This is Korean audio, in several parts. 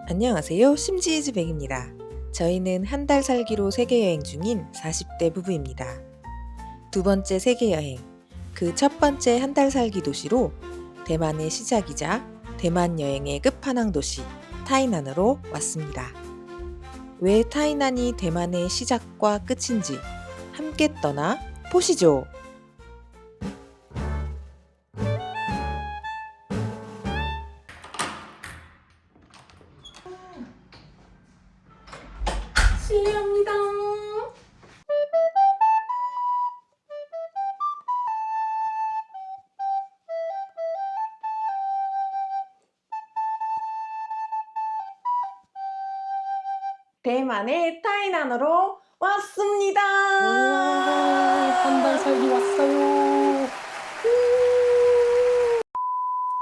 안녕하세요. 심지즈백입니다. 저희는 한 달 살기로 세계여행 중인 40대 부부입니다. 두 번째 세계여행, 그 첫 번째 한 달 살기 도시로 대만의 시작이자 대만 여행의 끝판왕 도시 타이난으로 왔습니다. 왜 타이난이 대만의 시작과 끝인지 함께 떠나 보시죠. 실례합니다. 대만의 타이난으로 왔습니다. 한 달 살기 왔어요.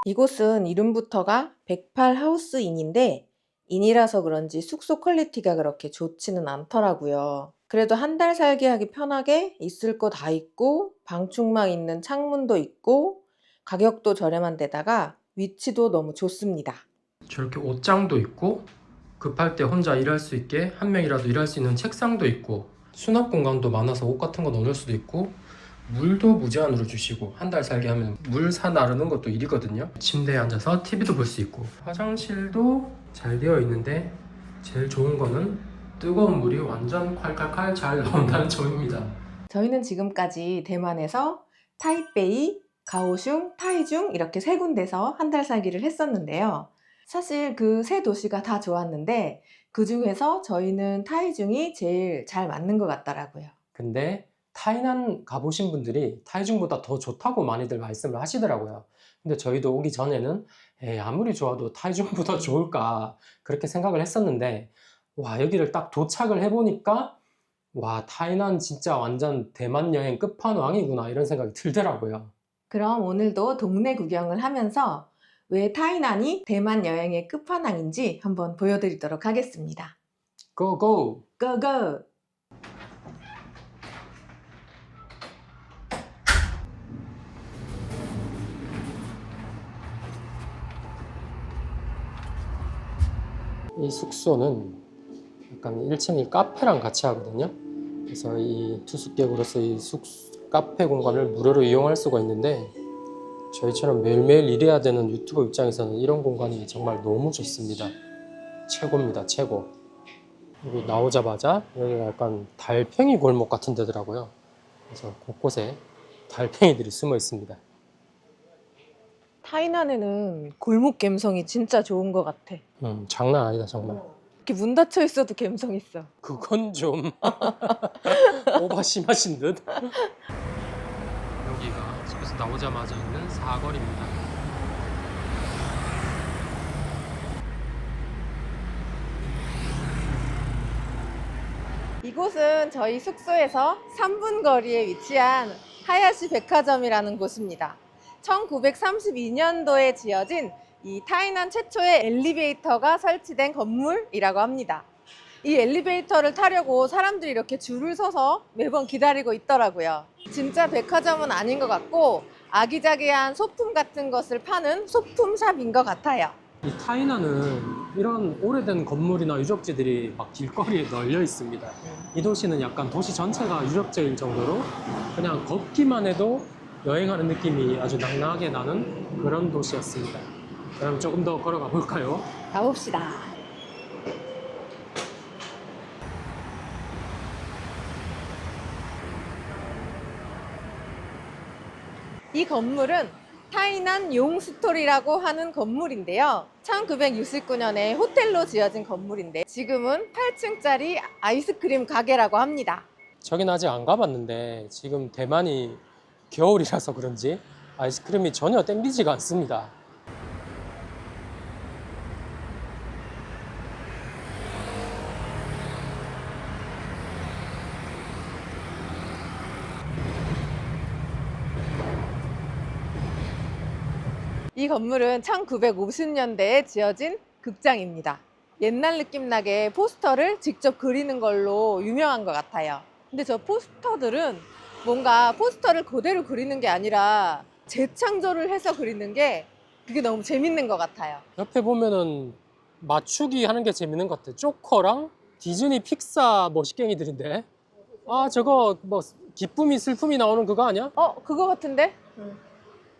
이곳은 이름부터가 108 하우스인인데 인이라서 그런지 숙소 퀄리티가 그렇게 좋지는 않더라고요. 그래도 한 달 살기 하기 편하게 있을 거 다 있고 방충망 있는 창문도 있고 가격도 저렴한 데다가 위치도 너무 좋습니다. 저렇게 옷장도 있고 급할 때 혼자 일할 수 있게 한 명이라도 일할 수 있는 책상도 있고 수납 공간도 많아서 옷 같은 거 넣을 수도 있고 물도 무제한으로 주시고 한 달 살기 하면 물 사 나르는 것도 일이거든요. 침대에 앉아서 TV도 볼 수 있고 화장실도 잘 되어 있는데 제일 좋은 거는 뜨거운 물이 완전 콸콸콸 잘 나온다는 점입니다. 저희는 지금까지 대만에서 타이베이, 가오슝, 타이중 이렇게 세 군데서 한 달 살기를 했었는데요. 사실 그 세 도시가 다 좋았는데 그 중에서 저희는 타이중이 제일 잘 맞는 것 같더라고요. 근데 타이난 가보신 분들이 타이중보다 더 좋다고 많이들 말씀을 하시더라고요. 근데 저희도 오기 전에는 아무리 좋아도 타이중보다 좋을까 그렇게 생각을 했었는데 와, 여기를 딱 도착을 해보니까 와, 타이난 진짜 완전 대만 여행 끝판왕이구나 이런 생각이 들더라고요. 그럼 오늘도 동네 구경을 하면서 왜 타이난이 대만 여행의 끝판왕인지 한번 보여드리도록 하겠습니다. 고고! 고고! 이 숙소는 약간 1층이 카페랑 같이 하거든요. 그래서 이 투숙객으로서 이 카페 공간을 무료로 이용할 수가 있는데 저희처럼 매일매일 일해야 되는 유튜버 입장에서는 이런 공간이 정말 너무 좋습니다. 최고입니다, 최고. 여기 나오자마자 여기가 약간 달팽이 골목 같은 데더라고요. 그래서 곳곳에 달팽이들이 숨어 있습니다. 타이난에는 골목 감성이 진짜 좋은 것 같아. 장난 아니다, 정말. 이렇게 문 닫혀 있어도 감성 있어. 그건 좀 오바 심하신 듯. 여기가 집에서 나오자마자 있는 사거리입니다. 이곳은 저희 숙소에서 3분 거리에 위치한 하야시 백화점이라는 곳입니다. 1932년도에 지어진 이 타이난 최초의 엘리베이터가 설치된 건물이라고 합니다. 이 엘리베이터를 타려고 사람들이 이렇게 줄을 서서 매번 기다리고 있더라고요. 진짜 백화점은 아닌 것 같고 아기자기한 소품 같은 것을 파는 소품샵인 것 같아요. 이 타이난은 이런 오래된 건물이나 유적지들이 막 길거리에 널려 있습니다. 이 도시는 약간 도시 전체가 유적지일 정도로 그냥 걷기만 해도 여행하는 느낌이 아주 낭낭하게 나는 그런 도시였습니다. 그럼 조금 더 걸어가 볼까요? 가봅시다. 이 건물은 타이난 용스토리라고 하는 건물인데요. 1969년에 호텔로 지어진 건물인데 지금은 8층짜리 아이스크림 가게라고 합니다. 저긴 아직 안 가봤는데 지금 대만이 겨울이라서 그런지 아이스크림이 전혀 땡기지가 않습니다. 이 건물은 1950년대에 지어진 극장입니다. 옛날 느낌 나게 포스터를 직접 그리는 걸로 유명한 것 같아요. 근데 저 포스터들은 뭔가 포스터를 그대로 그리는 게 아니라 재창조를 해서 그리는 게 그게 너무 재밌는 것 같아요. 옆에 보면은 맞추기 하는 게 재밌는 것 같아. 조커랑 디즈니 픽사 머시갱이들인데. 아, 저거 뭐 기쁨이 슬픔이 나오는 그거 아니야? 그거 같은데?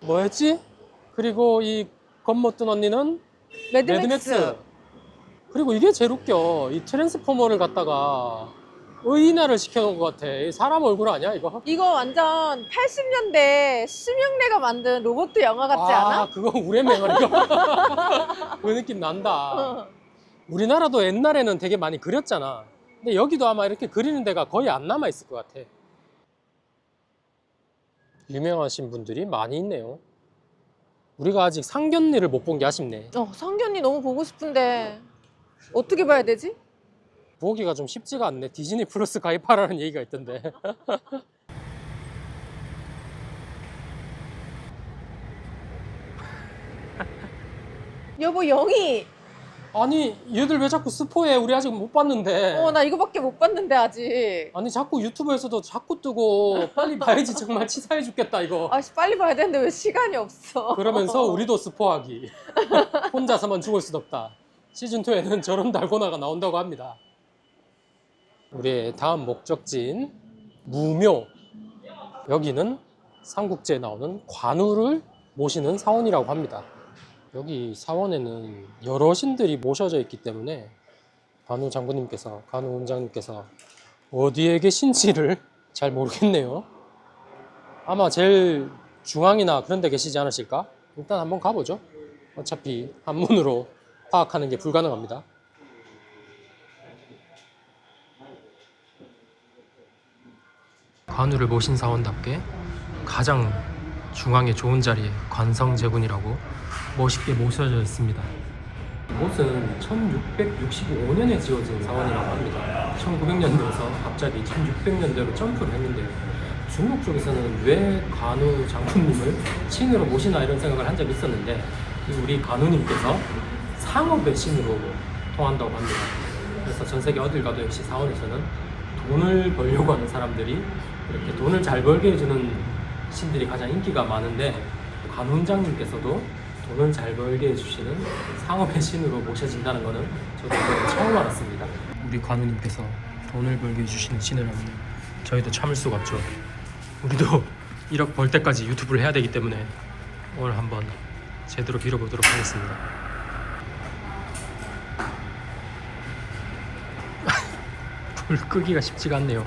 뭐였지? 그리고 이 겁먹던 언니는 매드맥스. 그리고 이게 제일 웃겨. 이 트랜스포머를 갖다가 의인화를 시켜놓은 것 같아. 이 사람 얼굴 아니야 이거? 이거 완전 80년대 심영래가 만든 로봇 영화 같지 않아? 그거 우레메가리가 그 느낌 난다. 우리나라도 옛날에는 되게 많이 그렸잖아. 근데 여기도 아마 이렇게 그리는 데가 거의 안 남아 있을 것 같아. 유명하신 분들이 많이 있네요. 우리가 아직 상견례를 못 본 게 아쉽네. 성견이 너무 보고 싶은데 어떻게 봐야 되지? 보기가 좀 쉽지가 않네. 디즈니 플러스 가입하라는 얘기가 있던데. 여보, 영희. 아니 얘들 왜 자꾸 스포해? 우리 아직 못 봤는데. 나 이거밖에 못 봤는데 아직. 아니 자꾸 유튜브에서도 자꾸 뜨고 빨리 봐야지. 정말 치사해 죽겠다 이거. 아씨, 빨리 봐야 되는데 왜 시간이 없어. 그러면서 우리도 스포하기. 혼자서만 죽을 순 없다. 시즌2에는 저런 달고나가 나온다고 합니다. 우리의 다음 목적지인 무묘. 여기는 삼국지에 나오는 관우를 모시는 사원이라고 합니다. 여기 사원에는 여러 신들이 모셔져 있기 때문에 관우 장군님께서, 관우 원장님께서 어디에 계신지를 잘 모르겠네요. 아마 제일 중앙이나 그런 데 계시지 않으실까? 일단 한번 가보죠. 어차피 한문으로 파악하는 게 불가능합니다. 관우를 모신 사원답게 가장 중앙에 좋은 자리에 관성제군이라고 멋있게 모셔져 있습니다. 이곳은 1665년에 지어진 사원이라고 합니다. 1900년도에서 갑자기 1600년대로 점프를 했는데요. 중국 쪽에서는 왜 관우 장군님을 신으로 모시나 이런 생각을 한 적이 있었는데 우리 관우님께서 상업의 신으로 통한다고 합니다. 그래서 전 세계 어딜 가도 역시 사원에서는 돈을 벌려고 하는 사람들이 이렇게 돈을 잘 벌게 해주는 신들이 가장 인기가 많은데 관우 원장님께서도 돈을 잘 벌게 해주시는 상업의 신으로 모셔진다는 것은 저도 이번에 처음 알았습니다. 우리 관우님께서 돈을 벌게 해주시는 신이라면 저희도 참을 수가 없죠. 우리도 1억 벌 때까지 유튜브를 해야 되기 때문에 오늘 한번 제대로 빌어보도록 하겠습니다. 불 끄기가 쉽지가 않네요.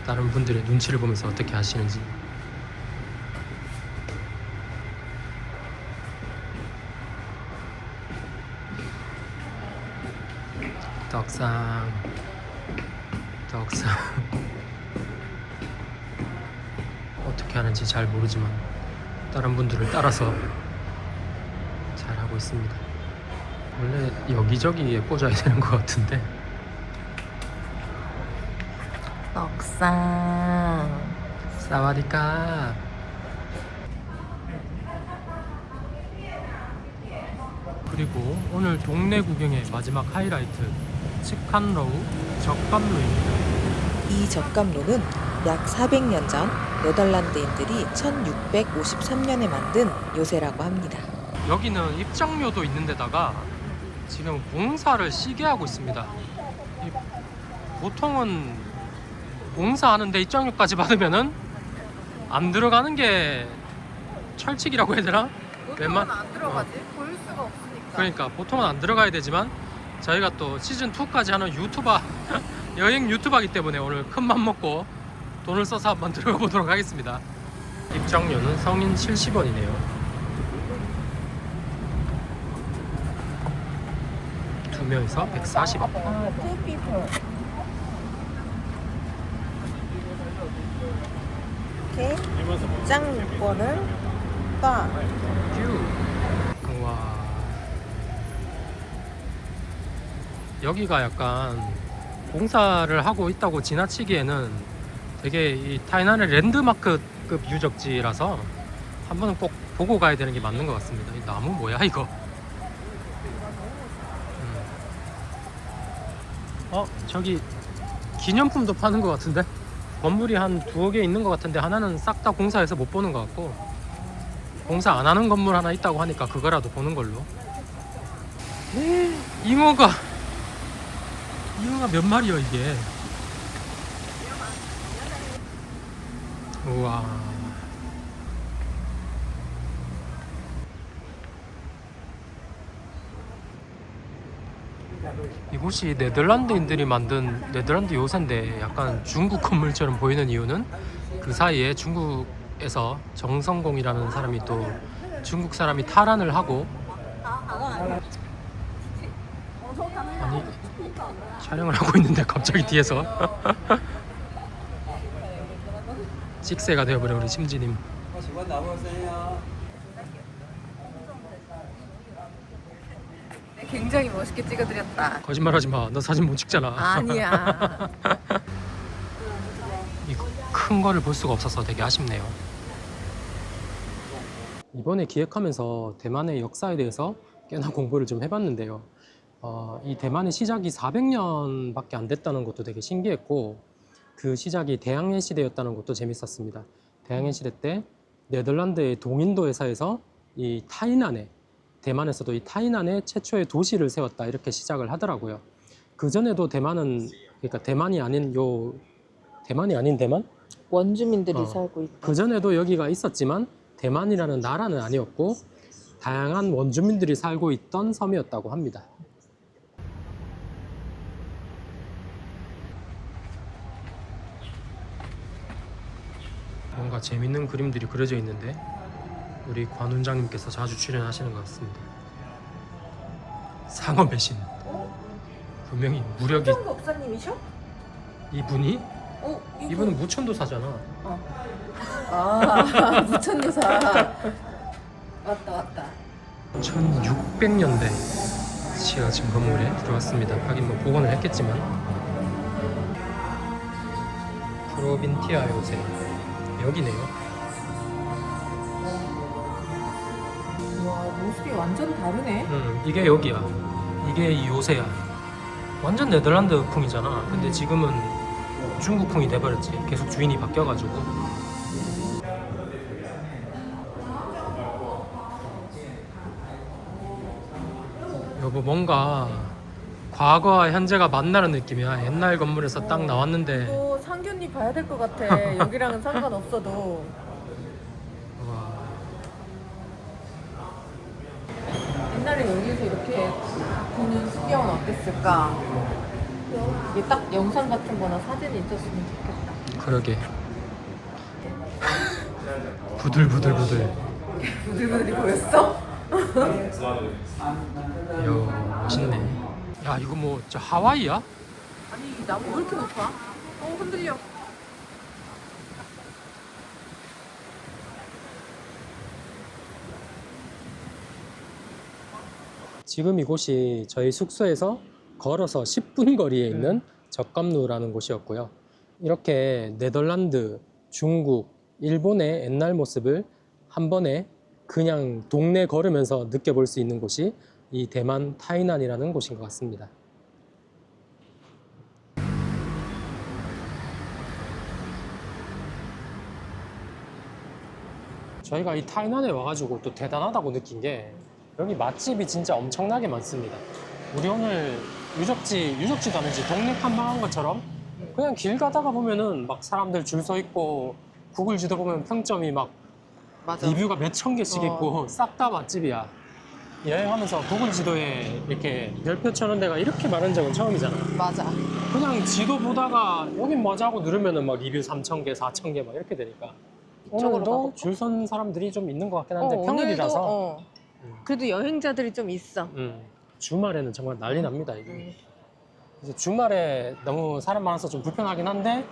다른 분들의 눈치를 보면서 어떻게 하시는지. 떡상 어떻게 하는지 잘 모르지만 다른 분들을 따라서 잘 하고 있습니다. 원래 여기저기에 꽂아야 되는 것 같은데. 떡상. 사와디캅. 그리고 오늘 동네 구경의 마지막 하이라이트, 츠칸로우 적감로입니다. 이 적감로는 약 400년 전 네덜란드인들이 1653년에 만든 요새라고 합니다. 여기는 입장료도 있는 데다가 지금 공사를 시게 하고 있습니다. 보통은 공사하는데 입장료까지 받으면은 안 들어가는 게 철칙이라고 해야 되나? 보통은 안 들어가지. 볼 수가 없으니까. 그러니까 보통은 안 들어가야 되지만 저희가 또 시즌2까지 하는 유튜버 여행 유튜버이기 때문에 오늘 큰맘 먹고 돈을 써서 한번 들어가 보도록 하겠습니다. 입장료는 성인 70원이네요. 두 명이서 140원. two people. 오케이. 입장 요건을 빠. 와, 여기가 약간 공사를 하고 있다고 지나치기에는 되게 이 타이난의 랜드마크급 유적지라서 한 번은 꼭 보고 가야 되는 게 맞는 것 같습니다. 이 나무 뭐야 이거? 저기 기념품도 파는 것 같은데? 건물이 한 두어 개 있는 것 같은데 하나는 싹 다 공사해서 못 보는 것 같고 공사 안 하는 건물 하나 있다고 하니까 그거라도 보는 걸로. 잉어가 몇 마리야 이게? 우와. 이곳이 네덜란드인들이 만든 네덜란드 요새인데 약간 중국 건물처럼 보이는 이유는 그 사이에 중국에서 정성공이라는 사람이 또 중국 사람이 탈환을 하고, 아니 촬영을 하고 있는데 갑자기 뒤에서 찍새가 되어버려 우리 심지님. 굉장히 멋있게 찍어드렸다. 거짓말하지 마. 너 사진 못 찍잖아. 아니야. 이 큰 거를 볼 수가 없어서 되게 아쉽네요. 이번에 기획하면서 대만의 역사에 대해서 꽤나 공부를 좀 해봤는데요. 이 대만의 시작이 400년밖에 안 됐다는 것도 되게 신기했고, 그 시작이 대항해 시대였다는 것도 재밌었습니다. 대항해 시대 때 네덜란드의 동인도 회사에서 이 타이난에, 대만에서도 이 타이난에 최초의 도시를 세웠다 이렇게 시작을 하더라고요. 그 전에도 대만은, 그러니까 대만이 아닌 대만? 원주민들이 살고 있다. 그 전에도 여기가 있었지만 대만이라는 나라는 아니었고 다양한 원주민들이 살고 있던 섬이었다고 합니다. 뭔가 재밌는 그림들이 그려져 있는데 우리 관훈장님께서 자주 출연하시는 것 같습니다. 상어 배신. 분명히 무력이. 무천도 업사님이셔? 이분이? 이분. 이분은 무천도사잖아. 아, 무천도사. 왔다. 1600년대 지어진 건물에 들어왔습니다. 하긴 뭐 복원을 했겠지만. 프로빈티아 요새 여기네요. 와, 모습이 완전 다르네. 이게 여기야. 이게 이 요새야. 완전 네덜란드풍이잖아. 근데 지금은 중국풍이 돼버렸지. 계속 주인이 바뀌어가지고. 여보, 뭔가 과거와 현재가 만나는 느낌이야. 옛날 건물에서 딱 나왔는데. 또 상견례 봐야 될 것 같아. 여기랑은 상관없어도. 와, 옛날에 여기서 이렇게 보는 풍경은 어땠을까? 이게 딱 영상 같은 거나 사진이 있었으면 좋겠다. 그러게. 부들부들부들. 부들부들이 보였어? 이야, 멋있네. 야, 이거 뭐 저 하와이야? 아니, 이 나무 왜 이렇게 높아? 흔들려. 지금 이곳이 저희 숙소에서 걸어서 10분 거리에 있는 적감루라는 곳이었고요. 이렇게 네덜란드, 중국, 일본의 옛날 모습을 한 번에 그냥 동네 걸으면서 느껴볼 수 있는 곳이 이 대만 타이난이라는 곳인 것 같습니다. 저희가 이 타이난에 와가지고 또 대단하다고 느낀 게 여기 맛집이 진짜 엄청나게 많습니다. 우리 오늘 유적지도 아니지 동네 탐방한 것처럼 그냥 길 가다가 보면은 막 사람들 줄 서 있고 구글 지도 보면 평점이 막 맞아. 리뷰가 몇 천 개씩 있고 싹 다 맛집이야. 여행하면서 구글 지도에 이렇게 별표 쳐놓은 데가 이렇게 많은 적은 처음이잖아. 맞아. 그냥 지도 보다가 여긴 뭐지 하고 누르면은 막 리뷰 3,000개, 4,000개 막 이렇게 되니까 오늘도 줄 선 사람들이 좀 있는 것 같긴 한데 평일이라서 오늘도, 그래도 여행자들이 좀 있어. 주말에는 정말 난리 납니다 이게. 그래서 주말에 너무 사람 많아서 좀 불편하긴 한데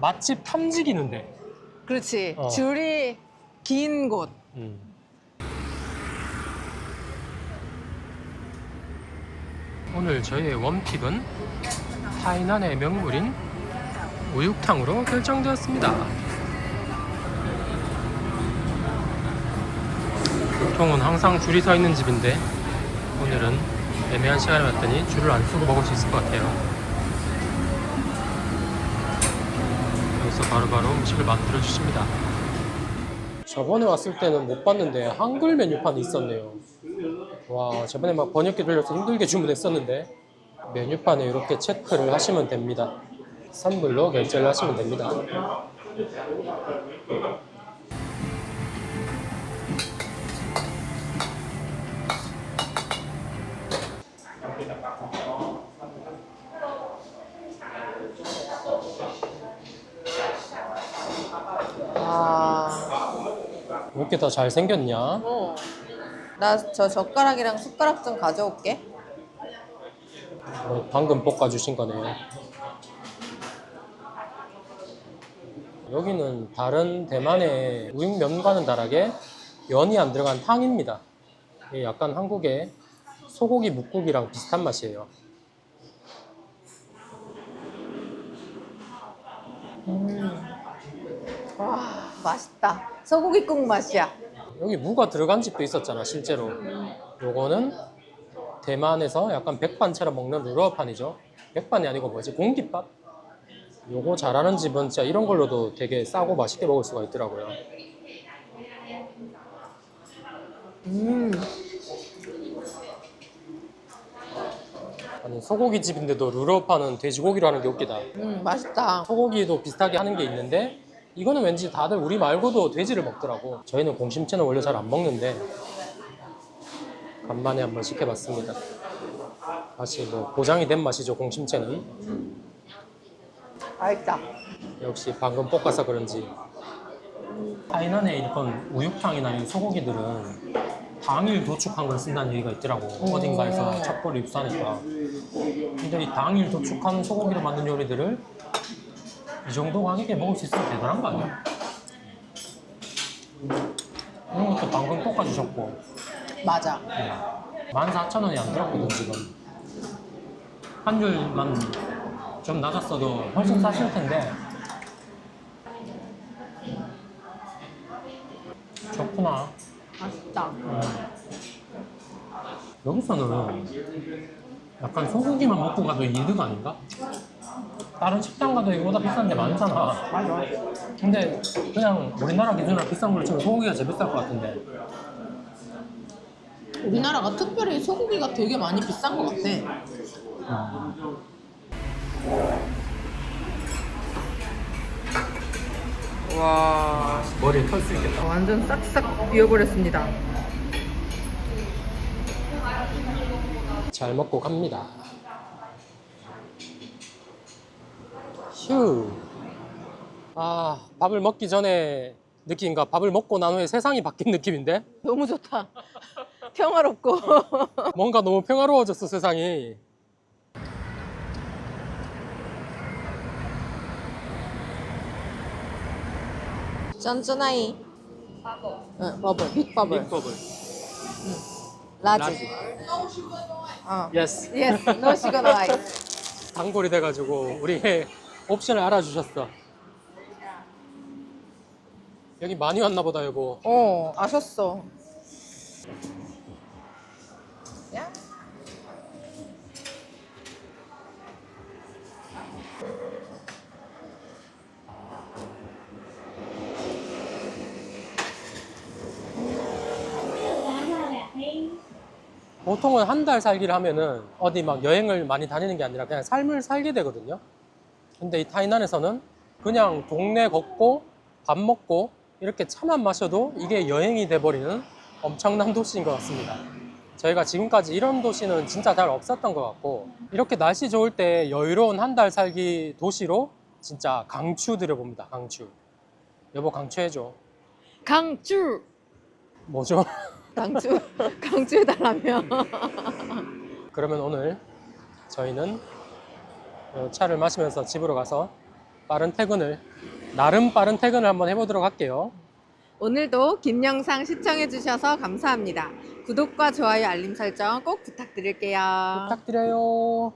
맛집 탐지기는데. 그렇지. 줄이 긴 곳. 오늘 저희의 웜팁은 타이난의 명물인 우육탕으로 결정되었습니다. 보통은 항상 줄이 서 있는 집인데 오늘은 애매한 시간에 왔더니 줄을 안 서고 먹을 수 있을 것 같아요. 여기서 바로바로 음식을 만들어 주십니다. 저번에 왔을 때는 못 봤는데 한글 메뉴판이 있었네요. 와, 저번에 막 번역기 돌려서 힘들게 주문했었는데 메뉴판에 이렇게 체크를 하시면 됩니다. 선불로 결제를 하시면 됩니다. 아, 왜 이렇게 더 잘생겼냐? 나 저 젓가락이랑 숟가락 좀 가져올게. 방금 볶아주신 거네요. 여기는 다른 대만의 우육면과는 다르게 연이 안 들어간 탕입니다. 이게 약간 한국의 소고기 묵국이랑 비슷한 맛이에요. 와, 맛있다. 소고기국 맛이야. 여기 무가 들어간 집도 있었잖아, 실제로. 요거는 대만에서 약간 백반처럼 먹는 루어판이죠. 백반이 아니고 뭐지? 공깃밥? 요거 잘하는 집은 진짜 이런 걸로도 되게 싸고 맛있게 먹을 수가 있더라고요. 아니, 소고기 집인데도 루어판은 돼지고기로 하는 게 웃기다. 맛있다. 소고기도 비슷하게 하는 게 있는데 이거는 왠지 다들 우리 말고도 돼지를 먹더라고. 저희는 공심채는 원래 잘 안 먹는데 간만에 한번 시켜봤습니다. 다시 뭐 보장이 된 맛이죠, 공심채는. 맛있다. 역시 방금 볶아서 그런지. 타이난의 이런 우육탕이나 이 소고기들은 당일 도축한 걸 쓴다는 얘기가 있더라고. 어딘가에서 첩보를 입수하니까. 근데 이 당일 도축한 소고기로 만든 요리들을 이 정도 가격에 먹을 수 있으면 대단한 거 아니야? 이런 것도 방금 볶아주셨고 맞아. 14,000원이 안 들었거든 지금. 환율만 좀 낮았어도 훨씬 쌌을 텐데 좋구나. 맛있다. 여기서는 약간 소고기만 먹고 가도 이득 아닌가? 다른 식당 가도 이거보다 비싼 데 많잖아. 맞아. 근데 그냥 우리나라 기준으로 비싼 걸로 치면 소고기가 제일 비쌀 것 같은데. 우리나라가 특별히 소고기가 되게 많이 비싼 것 같아. 와, 머리에 털 수 있겠다. 완전 싹싹 비워버렸습니다. 잘 먹고 갑니다. 휴. 아, 밥을 먹기 전에 느낌인가? 밥을 먹고 난 후에 세상이 바뀐 느낌인데? 너무 좋다. 평화롭고. 뭔가 너무 평화로워졌어, 세상이. 짠짠하이. 응, 버블, 빅버블. 빅버블. 라지. 어. 예스. 예스, 노 시그널 아이. 단골이 돼가지고 우리의 옵션을 알아주셨어. 여기 많이 왔나 보다, 여보. 아셨어. 야? 보통은 한 달 살기를 하면은 어디 막 여행을 많이 다니는 게 아니라 그냥 삶을 살게 되거든요. 근데 이 타이난에서는 그냥 동네 걷고 밥 먹고 이렇게 차만 마셔도 이게 여행이 돼버리는 엄청난 도시인 것 같습니다. 저희가 지금까지 이런 도시는 진짜 잘 없었던 것 같고 이렇게 날씨 좋을 때 여유로운 한 달 살기 도시로 진짜 강추드려봅니다. 강추. 여보 강추해줘. 강추. 뭐죠? 강추해달라며. 그러면 오늘 저희는 차를 마시면서 집으로 가서 나름 빠른 퇴근을 한번 해보도록 할게요. 오늘도 긴 영상 시청해주셔서 감사합니다. 구독과 좋아요, 알림 설정 꼭 부탁드릴게요. 부탁드려요.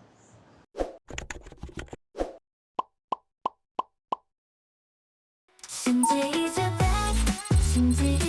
심지 이제 back 심지